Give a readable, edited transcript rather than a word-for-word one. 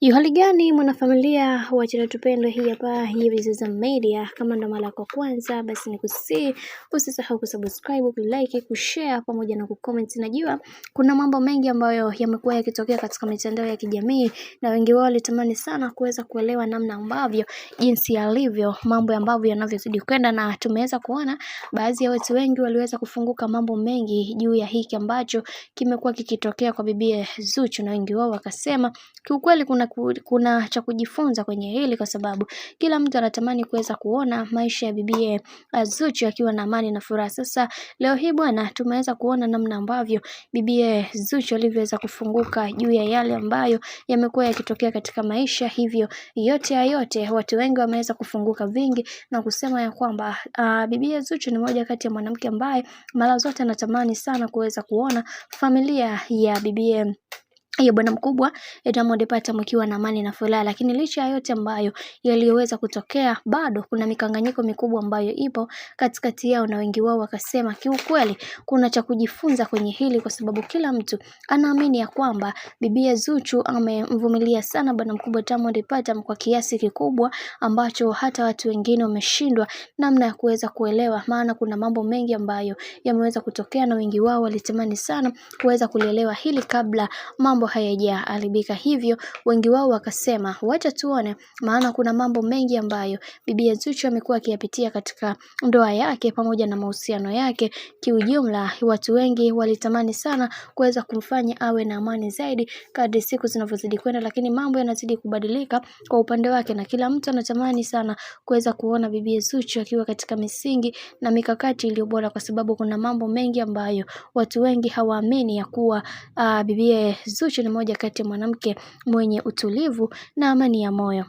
Hali gani mwanafamilia wa channel tupendwa hii hapa hivi Zuza Media. Kama ndo mara yako kwanza, basi nikusii usisahau kusubscribe, kulike, kushare pamoja na kucomment. Najua kuna mambo mengi ambayo yamekuwa yakitokea katika mitandao ya kijamii na wengi wao walitamani sana kuweza kuelewa namna ambavyo jinsi yalivyo mambo ambavyo yanavyozidi kwenda, na tumeweza kuona baadhi ya watu wengi waliweza kufunguka mambo mengi juu ya hiki ambacho kimekuwa kikitokea kwa bibi Zuchu, na wengi wao wakasema kiukweli kuna cha kujifunza kwenye hili, kwa sababu kila mtu anatamani kuweza kuona maisha ya bibi Zuchu akiwa na amani na furaha. Sasa leo hii bwana, tumeweza kuona namna ambavyo bibi Zuchu alivyoweza kufunguka juu ya yale ambayo yamekuwa yakitokea katika maisha. Hivyo yote ya yote, watu wengi wameweza kufunguka vingi na kusema ya kwamba bibi Zuchu ni moja kati ya mwanamke ambaye mara zote anatamani sana kuweza kuona familia ya bibi hiyo bwana mkubwa Diamond Platnumz mkiwa na amani na furaha. Lakini licha ya yote ambayo yaliyoweza kutokea, bado kuna mikanganyiko mikubwa ambayo ipo katikati yao, na wengi wao wakasema kiukweli kuna cha kujifunza kwenye hili, kwa sababu kila mtu anaamini ya kwamba bibi Zuchu amemvumilia sana bwana mkubwa Diamond Platnumz kwa kiasi kikubwa ambacho hata watu wengine wameshindwa namna ya kuweza kuelewa, maana kuna mambo mengi ambayo yameweza kutokea na wengi wao walitamani sana kuweza kulielewa hili kabla mambo hayajaharibika. Hivyo wengi wao wakasema wacha tuone, maana kuna mambo mengi ambayo bibi Zuchu amekuwa akiyapitia katika ndoa yake pamoja na mahusiano yake. Kiujumla, watu wengi walitamani sana kuweza kumfanya awe na amani zaidi kadri siku zinavyozidi kwenda, lakini mambo yanazidi kubadilika kwa upande wake, na kila mtu anatamani sana kuweza kuona bibi Zuchu akiwa katika misingi na mikakati iliyo bora, kwa sababu kuna mambo mengi ambayo watu wengi hawaamini ya kuwa bibi Zuchu ni moja kati ya mwanamke mwenye utulivu na amani ya moyo.